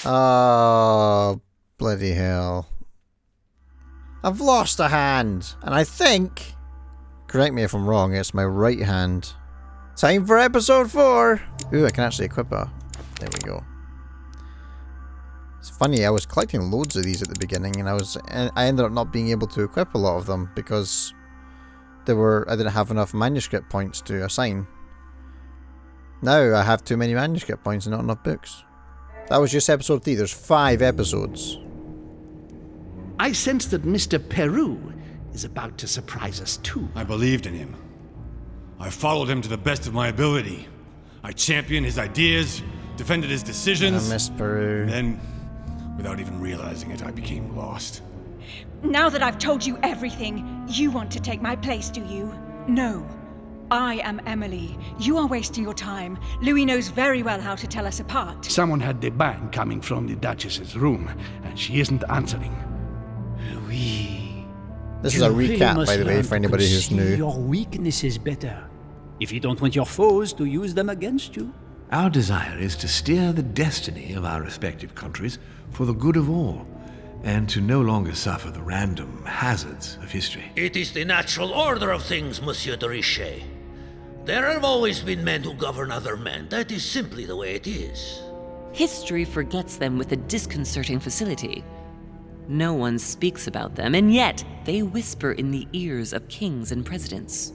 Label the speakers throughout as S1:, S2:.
S1: Oh, bloody hell. I've lost a hand, and I think, correct me if I'm wrong, it's my right hand. Time for episode 4! Ooh, I can actually equip her. There we go. It's funny, I was collecting loads of these at the beginning, and I ended up not being able to equip a lot of them because I didn't have enough manuscript points to assign. Now I have too many manuscript points and not enough books. That was just episode 3. There's 5 episodes.
S2: I sense that Mr. Peru is about to surprise us too.
S3: I believed in him. I followed him to the best of my ability. I championed his ideas, defended his decisions.
S1: I miss Peru.
S3: Then, without even realizing it, I became lost.
S4: Now that I've told you everything, you want to take my place, do you? No. I am Emily. You are wasting your time. Louis knows very well how to tell us apart.
S2: Someone had the bang coming from the Duchess's room, and she isn't answering.
S5: Louis.
S1: This is a recap, by the way, for anybody who's new.
S5: Your weaknesses better. If you don't want your foes to use them against you.
S6: Our desire is to steer the destiny of our respective countries for the good of all, and to no longer suffer the random hazards of history.
S7: It is the natural order of things, Monsieur de Richet. There have always been men who govern other men. That is simply the way it is.
S8: History forgets them with a disconcerting facility. No one speaks about them, and yet they whisper in the ears of kings and presidents.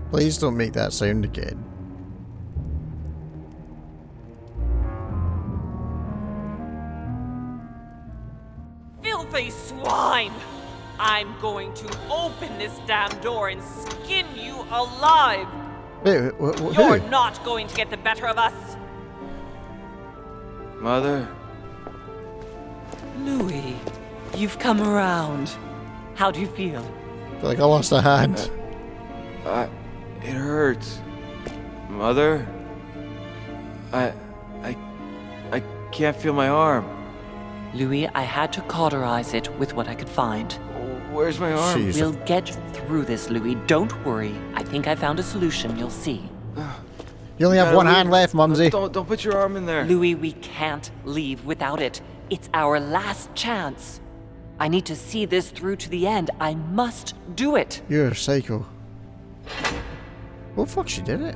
S1: Please don't make that sound again.
S9: Filthy swine! I'm going to open this damn door and skin you alive!
S1: Wait,
S9: You're
S1: who?
S9: not going to get the better of us!
S10: Mother?
S8: Louis, you've come around. How do you feel?
S1: I feel like I lost a hand.
S10: It hurts. Mother? I can't feel my arm.
S8: Louis, I had to cauterize it with what I could find.
S10: Where's my arm?
S1: Jeez.
S8: We'll get through this, Louis. Don't worry. I think I found a solution. You'll see.
S1: You only have one hand left, Mumsy.
S10: Don't put your arm in there.
S8: Louis, we can't leave without it. It's our last chance. I need to see this through to the end. I must do it.
S1: You're a psycho. Oh fuck, she did it.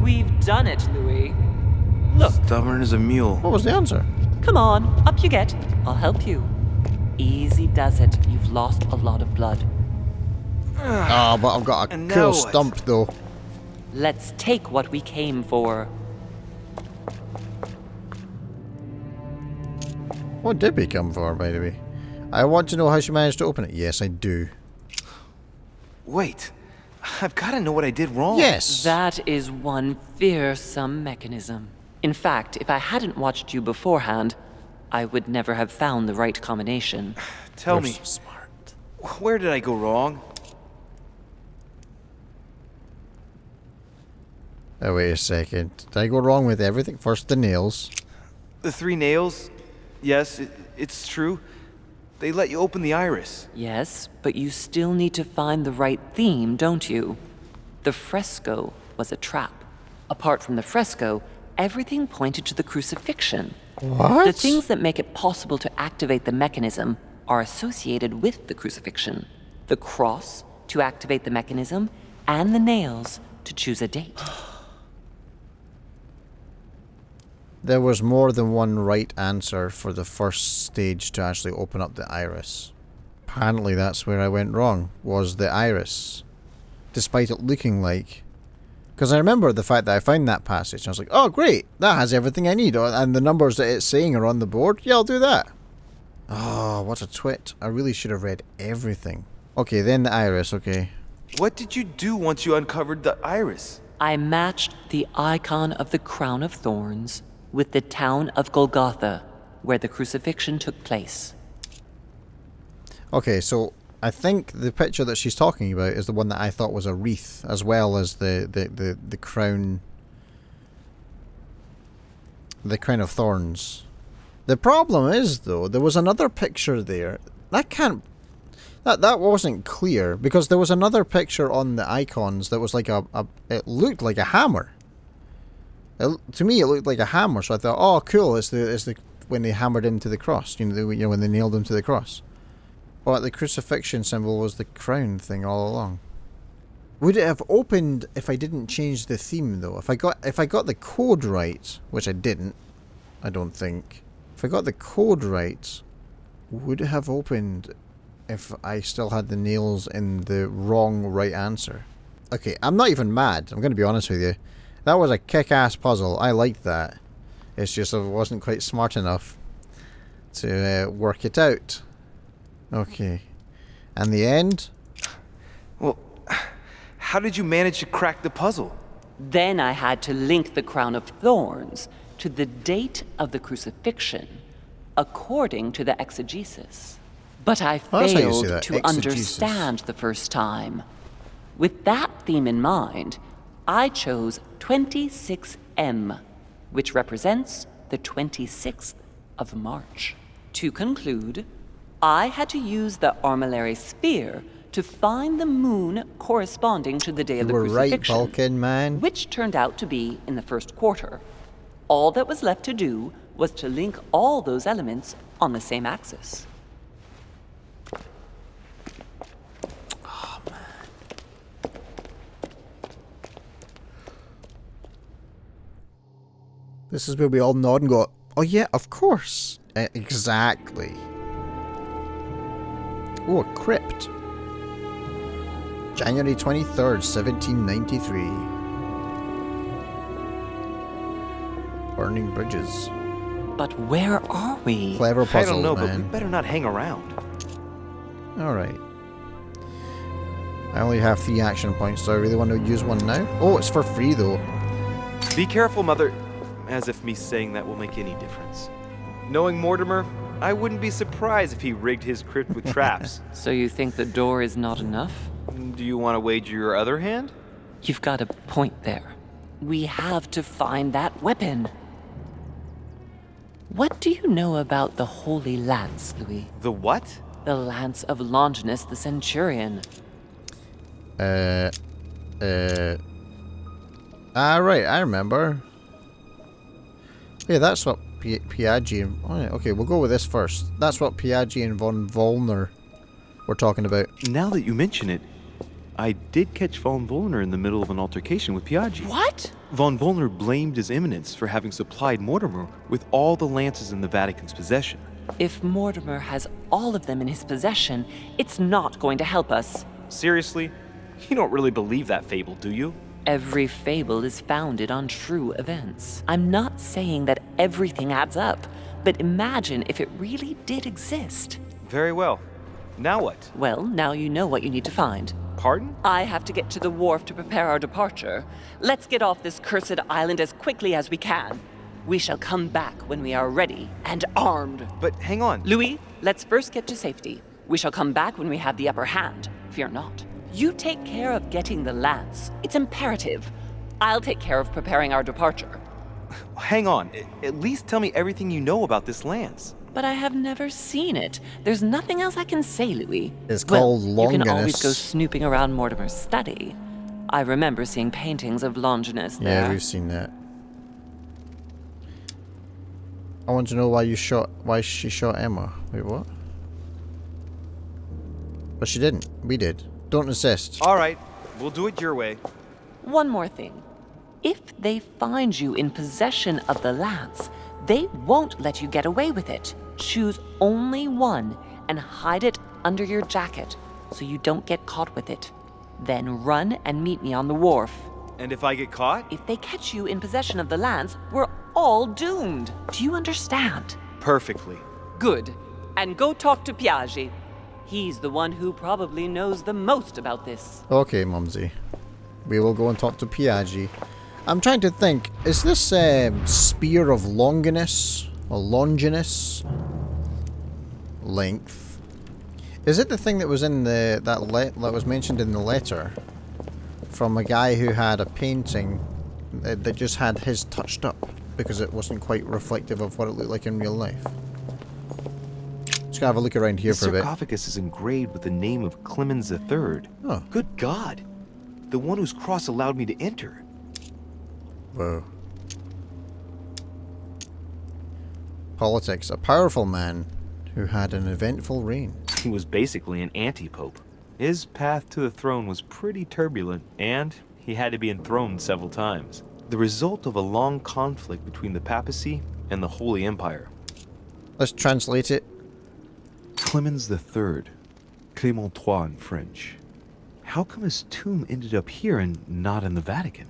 S8: We've done it, Louis. Look.
S10: Stubborn as a mule.
S1: What was the answer?
S8: Come on, up you get. I'll help you. Easy does it. You've lost a lot of blood.
S1: Oh, but I've got a
S10: And
S1: cool
S10: now what?
S1: stump though.
S8: Let's take what we came for.
S1: What did we come for, by the way? I want to know how she managed to open it. Yes, I do.
S10: Wait. I've got to know what I did wrong.
S1: Yes!
S8: That is one fearsome mechanism. In fact, if I hadn't watched you beforehand, I would never have found the right combination.
S10: Tell
S1: You're
S10: me.
S1: so smart.
S10: Where did I go wrong?
S1: Oh, wait a second. Did I go wrong with everything? First the nails.
S10: The 3 nails? Yes, it's true. They let you open the iris.
S8: Yes, but you still need to find the right theme, don't you? The fresco was a trap. Apart from the fresco, everything pointed to the crucifixion.
S1: What?
S8: The things that make it possible to activate the mechanism are associated with the crucifixion. The cross to activate the mechanism, and the nails to choose a date.
S1: There was more than one right answer for the first stage to actually open up the iris. Apparently that's where I went wrong, was the iris. Despite it looking like... Because I remember the fact that I found that passage, and I was like, oh great, that has everything I need, and the numbers that it's saying are on the board, yeah, I'll do that. Oh, what a twit. I really should have read everything. Okay, then the iris, okay.
S10: What did you do once you uncovered the iris?
S8: I matched the icon of the crown of thorns with the town of Golgotha, where the crucifixion took place.
S1: Okay, so I think the picture that she's talking about is the one that I thought was a wreath, as well as the crown... The crown of thorns. The problem is, though, there was another picture there. That can't... That wasn't clear, because there was another picture on the icons that was like it looked like a hammer. To me, it looked like a hammer, so I thought, oh, cool, it's the when they hammered him to the cross, when they nailed him to the cross. But the crucifixion symbol was the crown thing all along. Would it have opened if I didn't change the theme, though? If I got the code right, which I didn't, I don't think. If I got the code right, would it have opened if I still had the nails in the wrong right answer? Okay, I'm not even mad. I'm going to be honest with you. That was a kick-ass puzzle. I liked that. It's just I wasn't quite smart enough to work it out. Okay. And the end?
S10: Well, how did you manage to crack the puzzle?
S8: Then I had to link the crown of thorns to the date of the crucifixion, according to the exegesis. But I failed to understand the first time. With that theme in mind, I chose 26M, which represents the 26th of March. To conclude, I had to use the armillary sphere to find the moon corresponding to the day of the crucifixion,
S1: right, Vulcan man.
S8: Which turned out to be in the first quarter. All that was left to do was to link all those elements on the same axis.
S1: Oh, man. This is where we all nod and go, oh yeah, of course. Exactly. Oh, a crypt. January 23rd, 1793. Burning bridges.
S8: But where are we?
S1: Clever puzzles,
S10: I don't know,
S1: man.
S10: but we better not hang around.
S1: Alright. I only have 3 action points, so I really want to use one now. Oh, it's for free, though.
S10: Be careful, Mother. As if me saying that will make any difference. Knowing Mortimer, I wouldn't be surprised if he rigged his crypt with traps.
S8: So you think the door is not enough?
S10: Do you want to wager your other hand?
S8: You've got a point there. We have to find that weapon. What do you know about the Holy Lance, Louis?
S10: The what?
S8: The Lance of Longinus the Centurion.
S1: Right, I remember. Yeah, that's what Piaggi and... Oh, yeah, okay, we'll go with this first. That's what Piaggi and von Wollner were talking about.
S10: Now that you mention it, I did catch von Wollner in the middle of an altercation with Piaggi.
S8: What?
S10: Von Wollner blamed His Eminence for having supplied Mortimer with all the lances in the Vatican's possession.
S8: If Mortimer has all of them in his possession, it's not going to help us.
S10: Seriously? You don't really believe that fable, do you?
S8: Every fable is founded on true events. I'm not saying that everything adds up, but imagine if it really did exist.
S10: Very well. Now what?
S8: Well, now you know what you need to find.
S10: Pardon?
S8: I have to get to the wharf to prepare our departure. Let's get off this cursed island as quickly as we can. We shall come back when we are ready and armed.
S10: But hang on.
S8: Louis, let's first get to safety. We shall come back when we have the upper hand. Fear not. You take care of getting the lance. It's imperative. I'll take care of preparing our departure.
S10: Hang on. At least tell me everything you know about this lance.
S8: But I have never seen it. There's nothing else I can say, Louis.
S1: It's called Longinus.
S8: You can always go snooping around Mortimer's study. I remember seeing paintings of Longinus there.
S1: Yeah, we've seen that. I want to know why she shot Emma. Wait, what? But she didn't. We did. Don't insist.
S10: All right. We'll do it your way.
S8: One more thing. If they find you in possession of the lance, they won't let you get away with it. Choose only one and hide it under your jacket so you don't get caught with it. Then run and meet me on the wharf.
S10: And if I get caught?
S8: If they catch you in possession of the lance, we're all doomed. Do you understand?
S10: Perfectly.
S8: Good. And go talk to Piaggi. He's the one who probably knows the most about this.
S1: Okay, Mumsy. We will go and talk to Piaggi. I'm trying to think, is this Spear of Longinus? Or Longinus? Length. Is it the thing that was in that was mentioned in the letter? From a guy who had a painting that just had his touched up because it wasn't quite reflective of what it looked like in real life. It's gonna have a look around here
S10: The
S1: for a bit.
S10: sarcophagus is engraved with the name of Clemens III.
S1: Oh.
S10: Good God! The one whose cross allowed me to enter.
S1: Whoa. Politics. A powerful man who had an eventful reign.
S10: He was basically an anti-pope. His path to the throne was pretty turbulent, and he had to be enthroned several times. The result of a long conflict between the papacy and the Holy Empire.
S1: Let's translate it.
S10: Clemens III. Clément III in French. How come his tomb ended up here and not in the Vatican?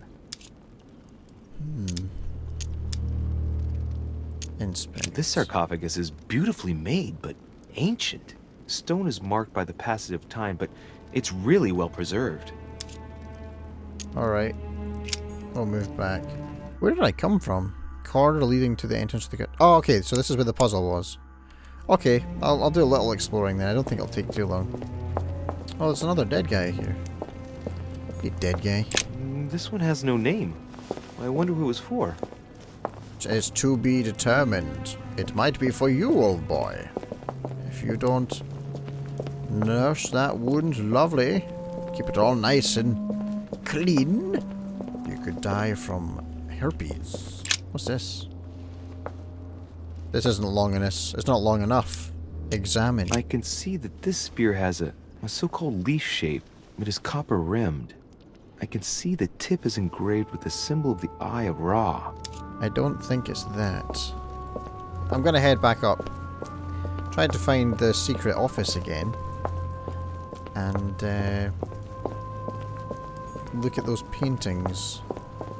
S1: Inspect.
S10: This sarcophagus is beautifully made, but ancient. Stone is marked by the passage of time, but it's really well preserved.
S1: Alright. We'll move back. Where did I come from? Corridor leading to the entrance to the... Oh, okay, so this is where the puzzle was. Okay, I'll do a little exploring then. I don't think it'll take too long. Oh, there's another dead guy here. Hey, dead guy.
S10: This one has no name. I wonder who it was for.
S1: It's to be determined. It might be for you, old boy. If you don't nurse that wound lovely, keep it all nice and clean, you could die from herpes. What's this? This isn't long enough. It's not long enough. Examine.
S10: I can see that this spear has a so-called leaf shape. It is copper rimmed. I can see the tip is engraved with the symbol of the Eye of Ra.
S1: I don't think it's that. I'm gonna head back up. Tried to find the secret office again. And look at those paintings.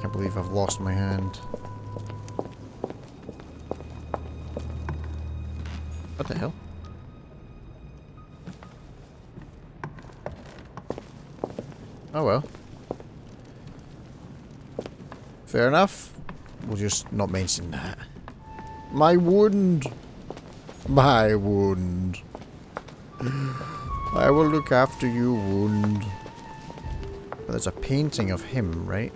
S1: Can't believe I've lost my hand. What the hell? Oh well. Fair enough. We'll just not mention that. My wound. My wound. I will look after you, wound. But there's a painting of him, right?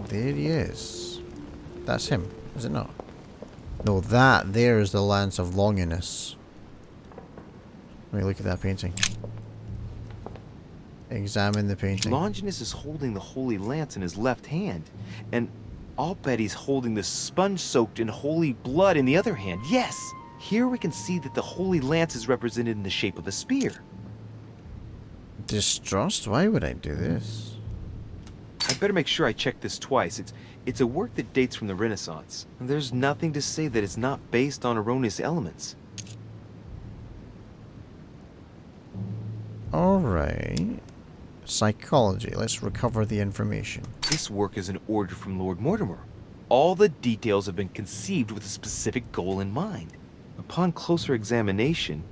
S1: There he is. That's him, is it not? No, that there is the Lance of Longinus. Let me look at that painting. Examine the painting.
S10: Longinus is holding the Holy Lance in his left hand, and I'll bet he's holding the sponge soaked in holy blood in the other hand. Yes! Here we can see that the Holy Lance is represented in the shape of a spear.
S1: Distrust? Why would I do this?
S10: I better make sure I check this twice. It's a work that dates from the Renaissance. There's nothing to say that it's not based on erroneous elements.
S1: Alright. Psychology. Let's recover the information.
S10: This work is an order from Lord Mortimer. All the details have been conceived with a specific goal in mind. Upon closer examination,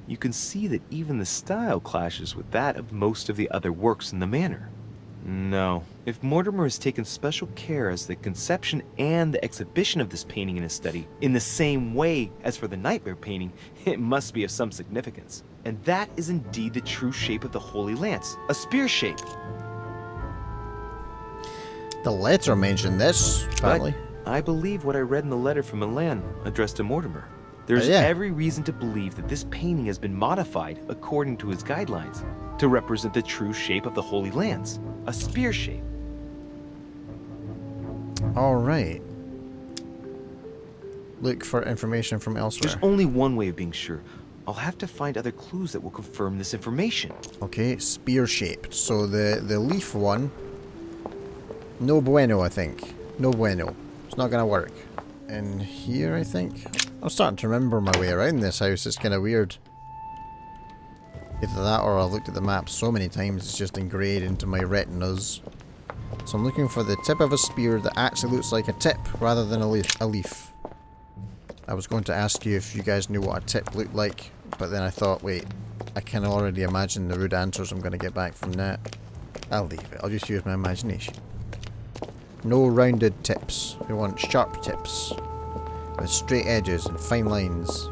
S10: you can see that even the style clashes with that of most of the other works in the manor. No. If Mortimer has taken special care as the conception and the exhibition of this painting in his study, in the same way as for the nightmare painting, it must be of some significance. And that is indeed the true shape of the Holy Lance, a spear shape.
S1: The letter mentioned this, apparently.
S10: But I believe what I read in the letter from Milan addressed to Mortimer. There's every reason to believe that this painting has been modified according to his guidelines to represent the true shape of the Holy Lance, a spear shape.
S1: Alright. Look for information from elsewhere.
S10: There's only one way of being sure. I'll have to find other clues that will confirm this information.
S1: Okay, spear shaped. So the leaf one. No bueno, I think. No bueno. It's not gonna work. And here, I think. I'm starting to remember my way around this house. It's kind of weird. Either that or I've looked at the map so many times it's just engraved into my retinas. So I'm looking for the tip of a spear that actually looks like a tip rather than a leaf. I was going to ask you if you guys knew what a tip looked like, but then I thought, wait, I can already imagine the rude answers I'm going to get back from that. I'll leave it. I'll just use my imagination. No rounded tips. We want sharp tips with straight edges and fine lines.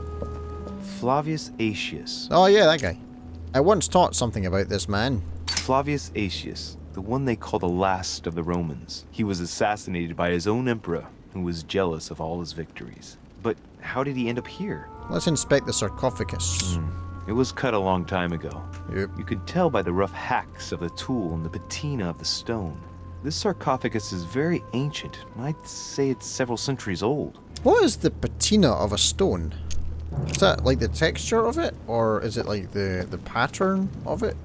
S10: Flavius Aetius.
S1: Oh yeah, that guy. I once taught something about this man.
S10: Flavius Aetius, the one they call the last of the Romans. He was assassinated by his own emperor, who was jealous of all his victories. But how did he end up here?
S1: Let's inspect the sarcophagus.
S10: It was cut a long time ago.
S1: Yep.
S10: You could tell by the rough hacks of the tool and the patina of the stone. This sarcophagus is very ancient. I'd say it's several centuries old.
S1: What is the patina of a stone? Is that like the texture of it? Or is it like the pattern of it?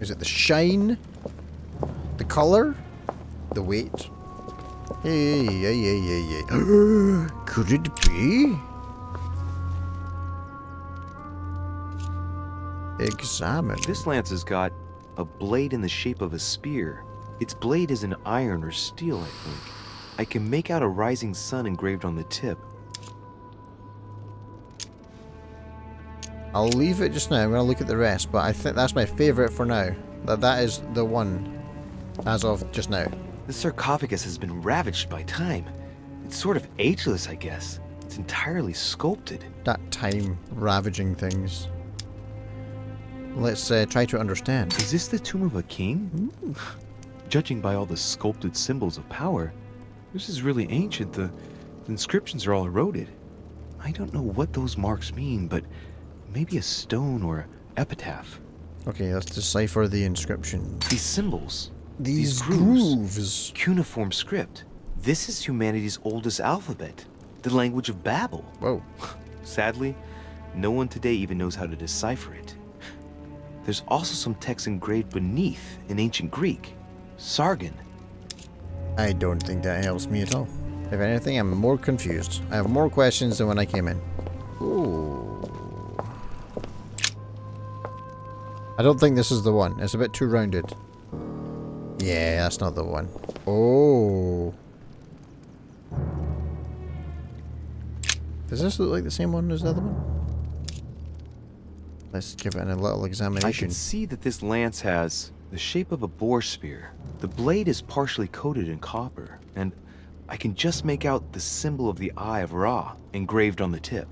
S1: Is it the shine? The color? The weight? Hey. Could it be? Examine.
S10: This lance has got a blade in the shape of a spear. Its blade is in iron or steel, I think. I can make out a rising sun engraved on the tip.
S1: I'll leave it just now. I'm going to look at the rest, but I think that's my favourite for now. That is the one as of just now.
S10: The sarcophagus has been ravaged by time. It's sort of ageless, I guess. It's entirely sculpted.
S1: That time ravaging things. Let's try to understand.
S10: Is this the tomb of a king? Judging by all the sculpted symbols of power, this is really ancient. The inscriptions are all eroded. I don't know what those marks mean, but maybe a stone or epitaph.
S1: Okay, let's decipher the inscription.
S10: These symbols.
S1: These grooves.
S10: Cuneiform script. This is humanity's oldest alphabet. The language of Babel.
S1: Whoa.
S10: Sadly, no one today even knows how to decipher it. There's also some text engraved beneath in ancient Greek. Sargon.
S1: I don't think that helps me at all. If anything, I'm more confused. I have more questions than when I came in. Ooh. I don't think this is the one. It's a bit too rounded. Yeah, that's not the one. Oh. Does this look like the same one as the other one? Let's give it a little examination.
S10: I can see that this lance has the shape of a boar spear. The blade is partially coated in copper, and I can just make out the symbol of the Eye of Ra engraved on the tip.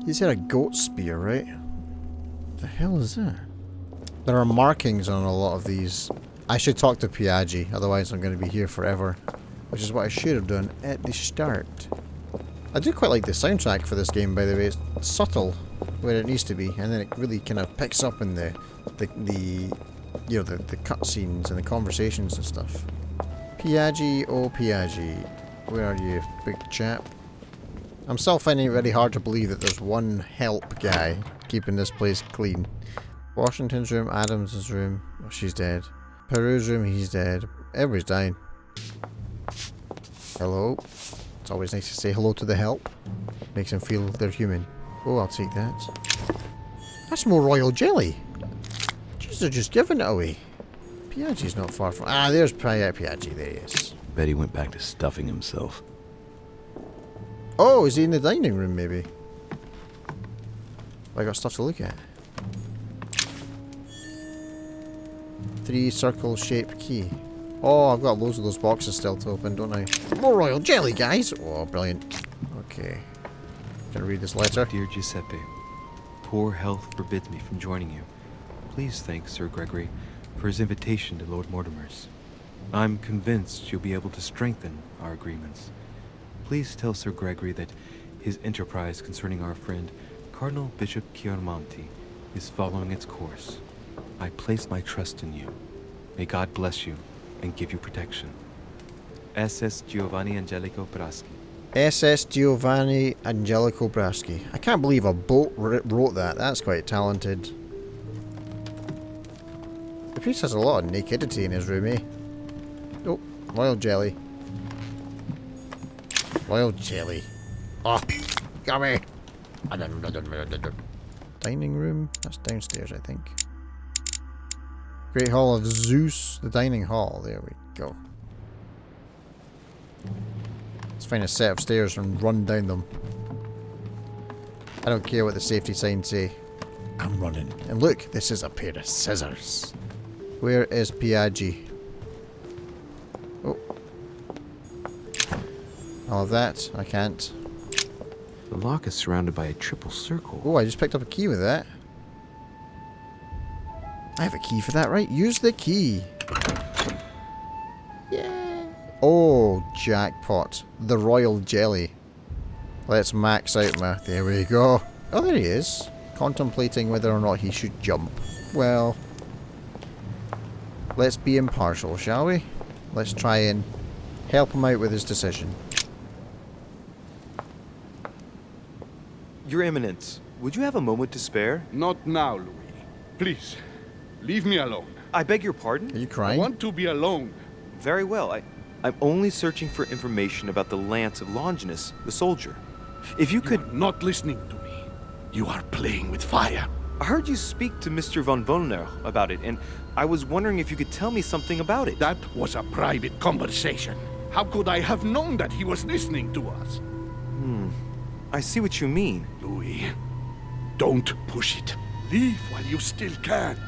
S1: You said a goat spear, right? The hell is that? There are markings on a lot of these. I should talk to Piaggi, otherwise I'm going to be here forever. Which is what I should have done at the start. I do quite like the soundtrack for this game, by the way. It's subtle where it needs to be, and then it really kind of picks up in the cutscenes and the conversations and stuff. Piaggi, oh Piaggi, where are you, big chap? I'm still finding it very hard to believe that there's one help guy keeping this place clean. Washington's room, Adams' room, oh, she's dead. Peru's room, he's dead. Everybody's dying. Hello. It's always nice to say hello to the help. Makes them feel they're human. Oh, I'll take that. That's more royal jelly. Jeez, they're just giving it away. Piaggi's not far from... Ah, there's Piaggi. There he is.
S11: Bet he went back to stuffing himself.
S1: Oh, is he in the dining room, maybe? I got stuff to look at. 3 circle shaped key. Oh, I've got loads of those boxes still to open, don't I? More royal jelly, guys! Oh, brilliant. Okay. Gonna read this letter.
S12: Dear Giuseppe, poor health forbids me from joining you. Please thank Sir Gregory for his invitation to Lord Mortimer's. I'm convinced you'll be able to strengthen our agreements. Please tell Sir Gregory that his enterprise concerning our friend Cardinal Bishop Chiaramonti is following its course. I place my trust in you. May God bless you and give you protection. SS Giovanni Angelico Braschi.
S1: SS Giovanni Angelico Braschi. I can't believe a boat wrote that. That's quite talented. The priest has a lot of nakedity in his room, eh? Oh, royal jelly. Royal jelly. Oh, got me. Dining room? That's downstairs, I think. Great Hall of Zeus. The dining hall. There we go. Let's find a set of stairs and run down them. I don't care what the safety signs say. I'm running. And look, this is a pair of scissors. Where is Piaggi? Oh. All of that. I can't.
S12: The lock is surrounded by a triple circle.
S1: Oh, I just picked up a key with that. I have a key for that, right? Use the key. Yeah. Oh, jackpot. The royal jelly. Let's max out my... There we go. Oh, there he is. Contemplating whether or not he should jump. Well, let's be impartial, shall we? Let's try and help him out with his decision.
S10: Your Eminence, would you have a moment to spare?
S13: Not now, Louis. Please, leave me alone.
S10: I beg your pardon?
S1: Are you crying?
S13: I want to be alone.
S10: Very well. I'm only searching for information about the lance of Longinus, the soldier. If you could...
S13: You are not listening to me. You are playing with fire.
S10: I heard you speak to Mr. von Wollner about it, and I was wondering if you could tell me something about it.
S13: That was a private conversation. How could I have known that he was listening to us?
S10: I see what you mean.
S13: Louis, don't push it. Leave while you still can.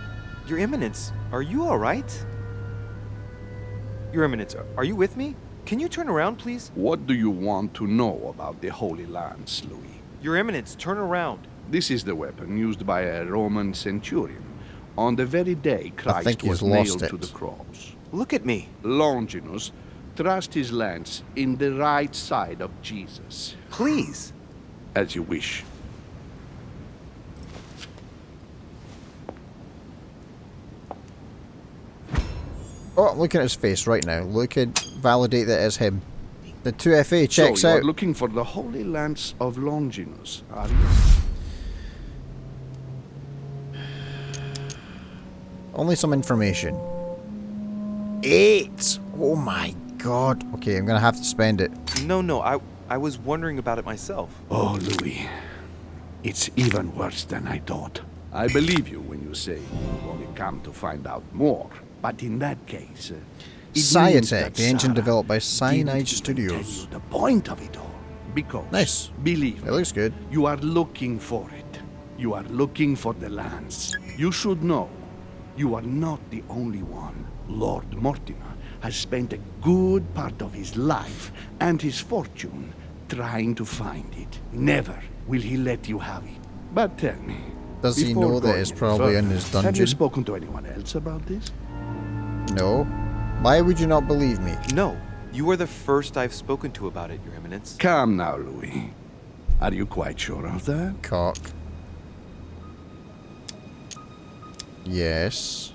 S10: Your Eminence, are you all right? Your Eminence, are you with me? Can you turn around, please?
S13: What do you want to know about the Holy Lance, Louis?
S10: Your Eminence, turn around.
S13: This is the weapon used by a Roman centurion on the very day Christ was nailed to the cross.
S10: Look at me.
S13: Longinus thrust his lance in the right side of Jesus.
S10: Please.
S13: As you wish.
S1: Oh, I'm looking at his face right now. Look at... Validate that as him. The 2FA checks
S13: so you
S1: out.
S13: are looking for the Holy Lance of Longinus, are you?
S1: Only some information. 8! Oh my god. Okay, I'm gonna have to spend it.
S10: No, I was wondering about it myself.
S13: Oh, Louis. It's even worse than I thought. I believe you when you say you've only come to find out more. But in that case...
S1: Cyatech, the engine developed by Cyanide Studios.
S13: The point of it all. Because,
S1: nice.
S13: Believe me,
S1: it looks good.
S13: You are looking for it. You are looking for the lance. You should know, you are not the only one. Lord Mortimer has spent a good part of his life and his fortune trying to find it. Never will he let you have it. But tell me,
S1: does he know that it's probably in his dungeon?
S13: Have you spoken to anyone else about this?
S1: No. Why would you not believe me?
S10: No. You are the first I've spoken to about it, Your Eminence.
S13: Come now, Louis. Are you quite sure of that?
S1: Cock. Yes.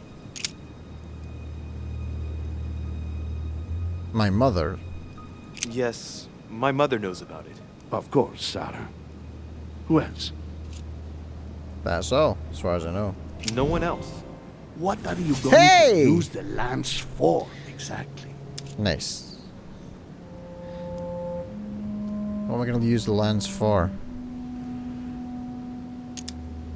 S1: My mother?
S10: Yes, my mother knows about it.
S13: Of course, Sarah. Who else?
S1: That's all, as far as I know.
S10: No one else.
S13: What are you going to use the lance for, exactly?
S1: Nice. What am I going to use the lance for?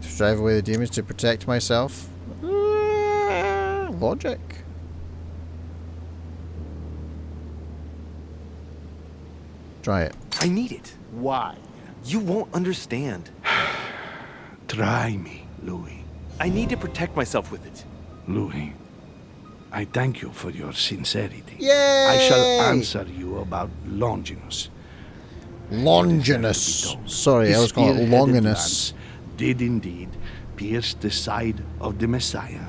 S1: To drive away the demons, to protect myself? Logic. Try it.
S10: I need it.
S13: Why?
S10: You won't understand.
S13: Try me, Louis.
S10: I need to protect myself with it.
S13: Louis, I thank you for your sincerity.
S1: Yay!
S13: I shall answer you about Longinus.
S1: Longinus. Sorry, I was calling it Longinus.
S13: Did indeed pierce the side of the Messiah.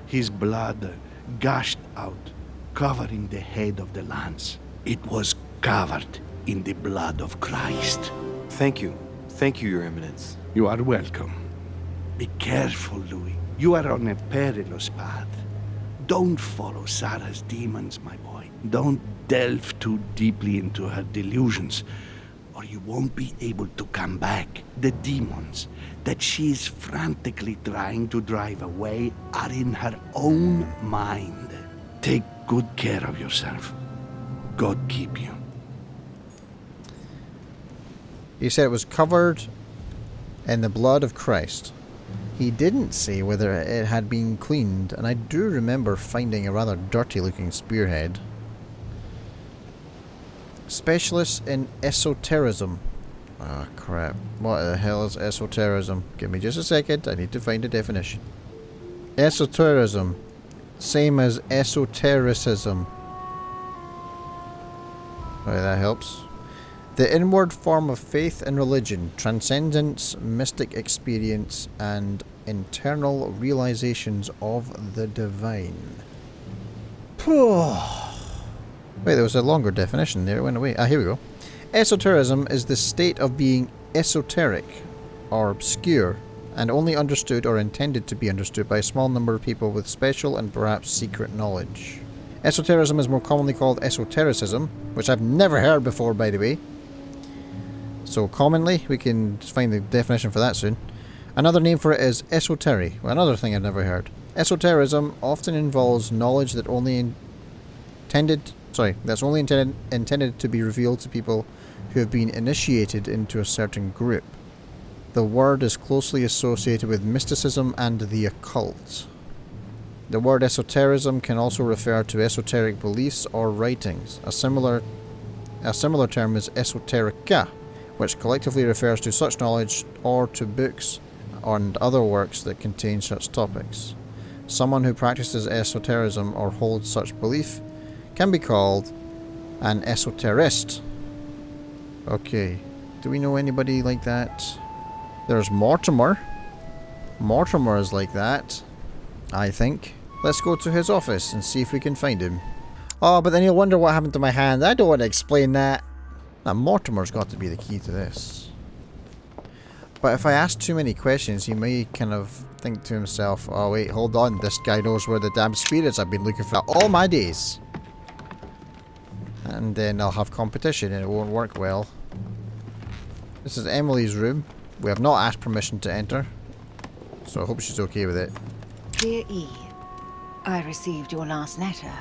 S13: His blood gushed out, covering the head of the lance. It was covered in the blood of Christ.
S10: Thank you. Thank you, Your Eminence.
S13: You are welcome. Be careful, Louis. You are on a perilous path. Don't follow Sarah's demons, my boy. Don't delve too deeply into her delusions, or you won't be able to come back. The demons that she is frantically trying to drive away are in her own mind. Take good care of yourself. God keep you.
S1: He said it was covered in the blood of Christ. He didn't say whether it had been cleaned, and I do remember finding a rather dirty-looking spearhead. Specialist in esotericism. Ah, crap. What the hell is esotericism? Give me just a second, I need to find a definition. Esotericism. Same as esotericism. Right, that helps. The inward form of faith and religion, transcendence, mystic experience, and internal realizations of the divine. Wait, there was a longer definition there. It went away. Ah, here we go. Esotericism is the state of being esoteric, or obscure, and only understood or intended to be understood by a small number of people with special and perhaps secret knowledge. Esotericism is more commonly called esotericism, which I've never heard before, by the way. So commonly, we can find the definition for that soon. Another name for it is esotery, another thing I've never heard. Esotericism often involves knowledge that's only intended to be revealed to people who have been initiated into a certain group. The word is closely associated with mysticism and the occult. The word esotericism can also refer to esoteric beliefs or writings. A similar term is esoterica, which collectively refers to such knowledge or to books and other works that contain such topics. Someone who practices esotericism or holds such belief can be called an esoterist. Okay, do we know anybody like that? There's Mortimer. Mortimer is like that, I think. Let's go to his office and see if we can find him. Oh, but then you'll wonder what happened to my hand. I don't want to explain that. Now, Mortimer's got to be the key to this. But if I ask too many questions, he may kind of think to himself, oh wait, hold on, this guy knows where the damn spirits I've been looking for all my days. And then I'll have competition and it won't work well. This is Emily's room. We have not asked permission to enter, so I hope she's okay with it.
S14: Dear E, I received your last letter.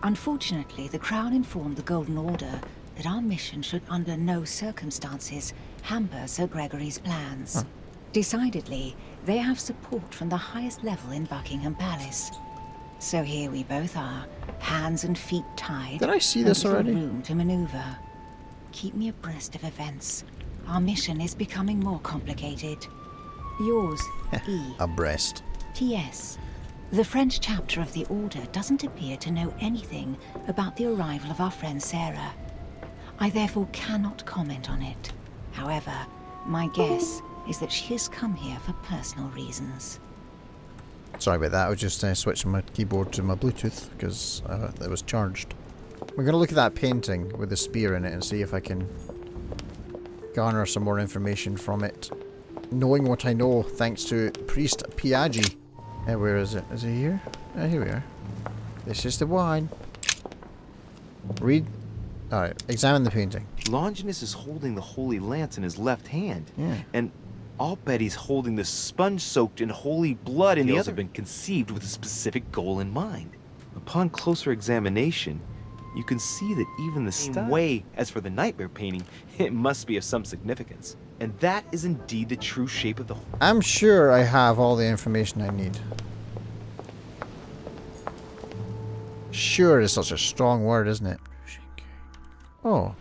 S14: Unfortunately, the Crown informed the Golden Order that our mission should under no circumstances hamper Sir Gregory's plans. Huh. Decidedly, they have support from the highest level in Buckingham Palace. So here we both are, hands and feet tied.
S1: Did I see this already?
S14: Room to maneuver. Keep me abreast of events. Our mission is becoming more complicated. Yours, E.
S1: Abreast.
S14: P.S. The French chapter of the Order doesn't appear to know anything about the arrival of our friend Sarah. I therefore cannot comment on it. However, my guess is that she has come here for personal reasons.
S1: Sorry about that, I was just switching my keyboard to my Bluetooth because it was charged. We're going to look at that painting with the spear in it and see if I can garner some more information from it. Knowing what I know thanks to Priest Piaggi. Where is it? Is it here? Here we are. This is the one. Read. Alright, examine the painting.
S10: Longinus is holding the holy lance in his left hand.
S1: Yeah.
S10: And I'll bet he's holding the sponge soaked in holy blood in the other. Have been conceived with a specific goal in mind. Upon closer examination, you can see that even the same way as for the nightmare painting, it must be of some significance. And that is indeed the true shape of the...
S1: I'm sure I have all the information I need. Sure is such a strong word, isn't it? Oh,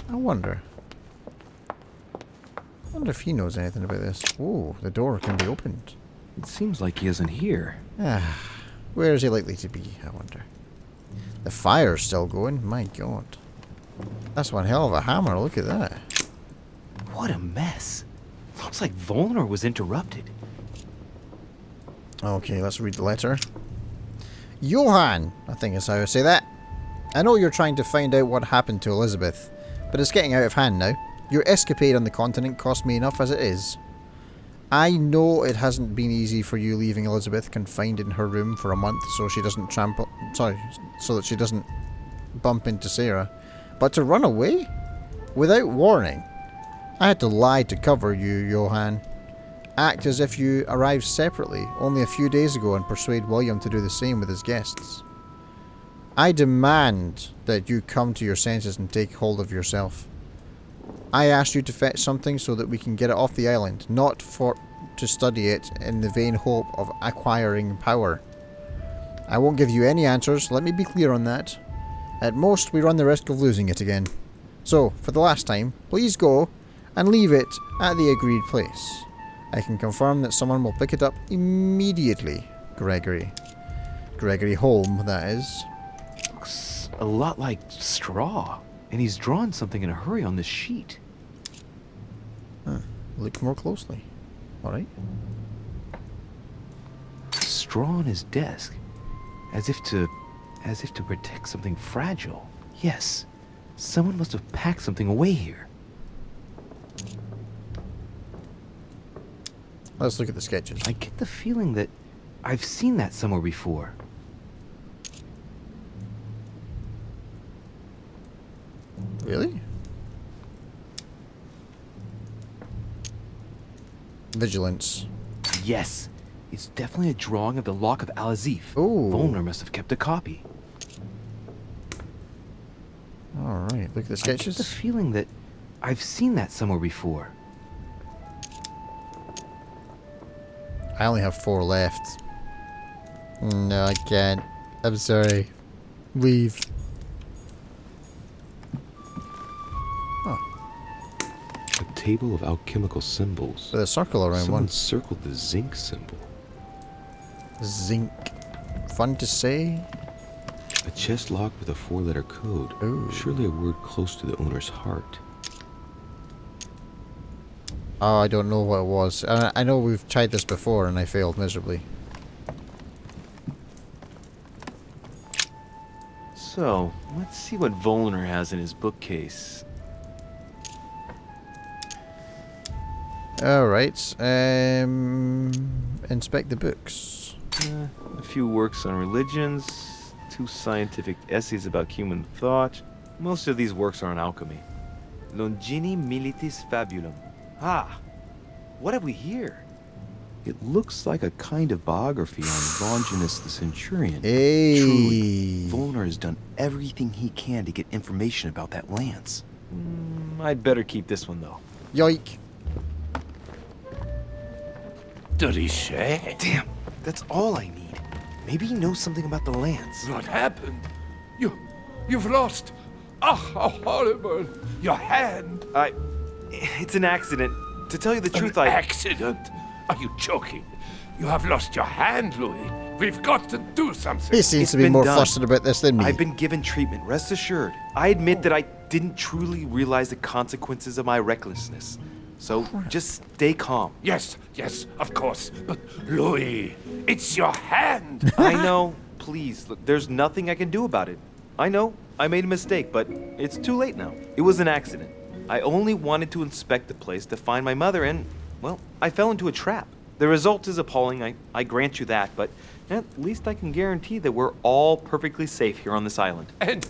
S1: I wonder. I wonder if he knows anything about this. Oh, the door can be opened.
S12: It seems like he isn't here.
S1: Where is he likely to be, I wonder? The fire's still going, my god. That's one hell of a hammer, look at that.
S10: What a mess. Looks like Volnor was interrupted.
S1: Okay, let's read the letter. Johann, I think is how I say that. I know you're trying to find out what happened to Elizabeth, but it's getting out of hand now. Your escapade on the continent cost me enough as it is. I know it hasn't been easy for you leaving Elizabeth confined in her room for a month so she doesn't so that she doesn't bump into Sarah. But to run away? Without warning? I had to lie to cover you, Johann. Act as if you arrived separately only a few days ago and persuade William to do the same with his guests. I demand that you come to your senses and take hold of yourself. I asked you to fetch something so that we can get it off the island, not to study it in the vain hope of acquiring power. I won't give you any answers, let me be clear on that. At most, we run the risk of losing it again. So, for the last time, please go and leave it at the agreed place. I can confirm that someone will pick it up immediately. Gregory. Gregory Holm, that is.
S10: Looks a lot like straw. And he's drawn something in a hurry on this sheet.
S1: Look more closely. Alright.
S10: Straw on his desk. As if to protect something fragile. Yes. Someone must have packed something away here.
S1: Let's look at the sketches.
S10: I get the feeling that I've seen that somewhere before.
S1: Really? Vigilance.
S10: Yes. It's definitely a drawing of the Lock of Al-Azif.
S1: Ooh.
S10: Volner must have kept a copy.
S1: Alright, look at the
S10: I
S1: sketches.
S10: get the feeling that I've seen that somewhere before.
S1: I only have 4 left. No, I can't. I'm sorry. Leave.
S11: A table of alchemical symbols.
S1: With a circle around
S11: Someone
S1: one.
S11: circled the zinc symbol.
S1: Zinc. Fun to say?
S11: A chest lock with a 4-letter code.
S1: Ooh.
S11: Surely a word close to the owner's heart.
S1: Oh, I don't know what it was. I know we've tried this before and I failed miserably.
S10: So, let's see what Volner has in his bookcase.
S1: Alright. Inspect the books.
S10: A few works on religions, 2 scientific essays about human thought. Most of these works are on alchemy. Longini Militis Fabulum. Ah! What have we here?
S11: It looks like a kind of biography on Longinus the Centurion.
S1: Hey.
S11: Truly, Volner has done everything he can to get information about that lance.
S10: I'd better keep this one, though.
S1: Yoink.
S6: Richet?
S10: Damn, that's all I need. Maybe he knows something about the lance.
S6: What happened? You've lost. Ah, how horrible. Your hand.
S10: It's an accident. To tell you the truth,
S6: Accident? Are you joking? You have lost your hand, Louis. We've got to do something.
S1: He seems to be more flustered about this than me.
S10: I've been given treatment, rest assured. I admit that I didn't truly realize the consequences of my recklessness. So, just stay calm.
S6: Yes, of course. But, Louis, it's your hand.
S10: I know. Please, look, there's nothing I can do about it. I know, I made a mistake, but it's too late now. It was an accident. I only wanted to inspect the place to find my mother and, well, I fell into a trap. The result is appalling, I grant you that, but at least I can guarantee that we're all perfectly safe here on this island.
S6: And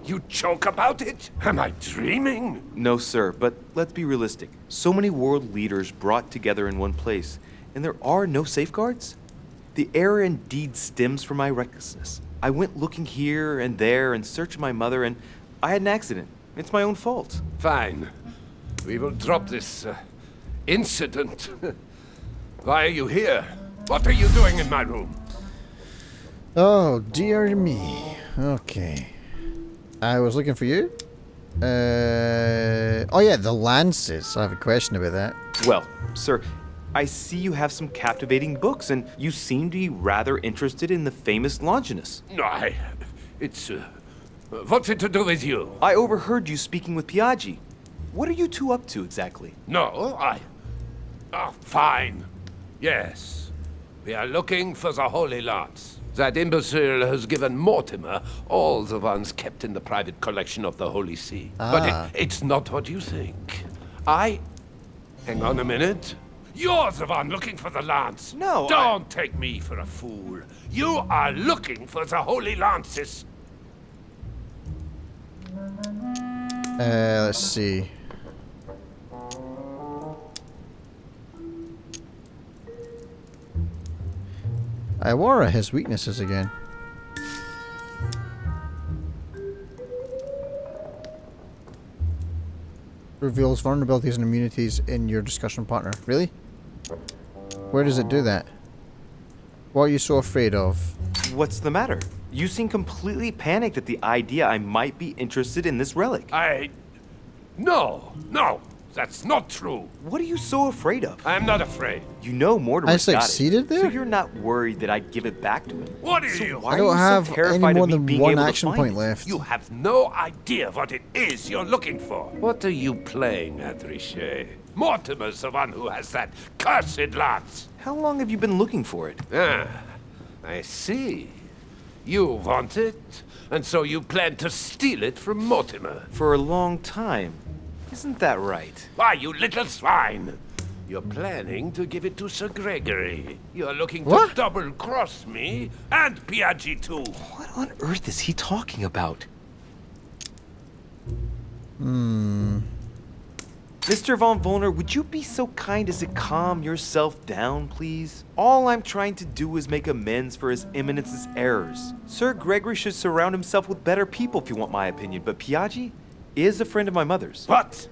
S6: you joke about it? Am I dreaming?
S10: No, sir, but let's be realistic. So many world leaders brought together in one place, and there are no safeguards? The error indeed stems from my recklessness. I went looking here and there in search of my mother, and I had an accident. It's my own fault.
S6: Fine. We will drop this incident. Why are you here? What are you doing in my room?
S1: Oh, dear me. Okay. I was looking for you. Oh yeah, the lances. I have a question about that.
S10: Well, sir, I see you have some captivating books, and you seem to be rather interested in the famous Longinus.
S6: No, it's... what's it to do with you?
S10: I overheard you speaking with Piaggi. What are you two up to exactly?
S6: No, fine. Yes. We are looking for the Holy Lance. That imbecile has given Mortimer all the ones kept in the private collection of the Holy See. But it's not what you think. Hang on a minute. You're the one looking for the lance.
S10: No,
S6: Don't take me for a fool. You are looking for the Holy Lances.
S1: Let's see. Iwara has weaknesses again. Reveals vulnerabilities and immunities in your discussion partner. Really? Where does it do that? What are you so afraid of?
S10: What's the matter? You seem completely panicked at the idea I might be interested in this relic.
S6: No, that's not true.
S10: What are you so afraid of?
S6: I am not afraid.
S10: You know Mortimer's
S1: I
S10: got it.
S1: succeeded there?
S10: So you're not worried that I'd give it back to him?
S6: What are
S10: So
S6: you?
S10: why
S1: I don't
S10: are you
S1: have
S10: so
S1: any
S10: terrified
S1: more
S10: of me
S1: than
S10: being
S1: one
S10: able to
S1: action
S10: find
S1: point
S10: it?
S1: left.
S6: You have no idea what it is you're looking for. What are you playing at, Richet? Mortimer's the one who has that cursed lance.
S10: How long have you been looking for it?
S6: I see. You want it, and so you plan to steal it from Mortimer.
S10: For a long time. Isn't that right?
S6: Why, you little swine! You're planning to give it to Sir Gregory. You're looking to
S1: What?
S6: double-cross me and Piaggi too.
S10: What on earth is he talking about? Mr. Von Wollner, would you be so kind as to calm yourself down, please? All I'm trying to do is make amends for His Eminence's errors. Sir Gregory should surround himself with better people, if you want my opinion, but Piaggi is a friend of my mother's.
S6: What?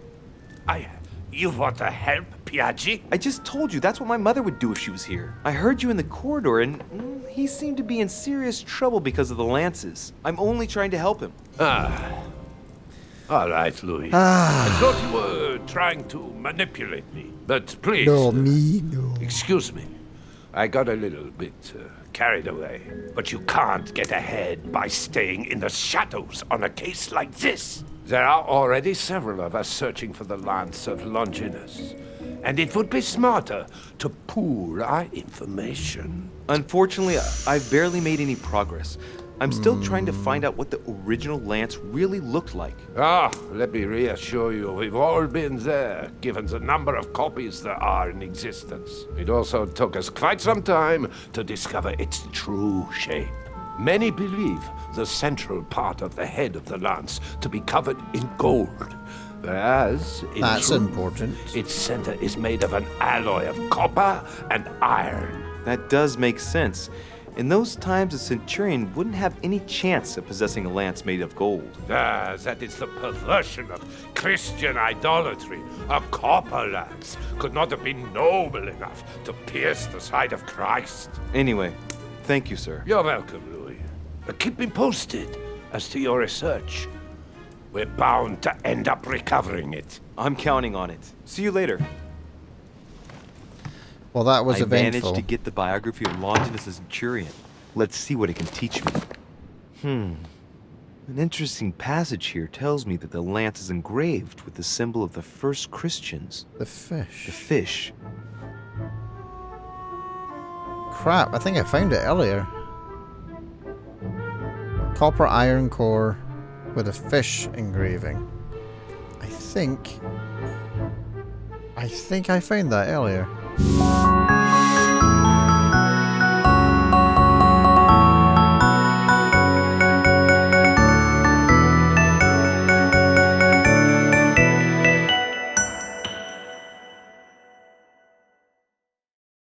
S6: You want to help Piaggi?
S10: I just told you that's what my mother would do if she was here. I heard you in the corridor, and he seemed to be in serious trouble because of the lances. I'm only trying to help him.
S6: All right, Louis. I thought you were trying to manipulate me. But please,
S1: No.
S6: excuse me. I got a little bit carried away. But you can't get ahead by staying in the shadows on a case like this. There are already several of us searching for the Lance of Longinus. And it would be smarter to pool our information.
S10: Unfortunately, I've barely made any progress. I'm still trying to find out what the original lance really looked like.
S6: Let me reassure you, we've all been there, given the number of copies there are in existence. It also took us quite some time to discover its true shape. Many believe the central part of the head of the lance to be covered in gold, whereas in
S1: That's
S6: truth,
S1: important.
S6: its center is made of an alloy of copper and iron.
S10: That does make sense. In those times, a centurion wouldn't have any chance of possessing a lance made of gold.
S6: That is the perversion of Christian idolatry. A copper lance could not have been noble enough to pierce the side of Christ.
S10: Anyway, thank you, sir.
S6: You're welcome, Louis. Keep me posted as to your research. We're bound to end up recovering it.
S10: I'm counting on it. See you later.
S1: Well, that was
S10: I
S1: eventful.
S10: managed to get the biography of Longinus the Centurion. Let's see what it can teach me. An interesting passage here tells me that the lance is engraved with the symbol of the first Christians.
S1: The fish.
S10: The fish.
S1: Crap, I think I found it earlier. Copper iron core with a fish engraving. I think I found that earlier.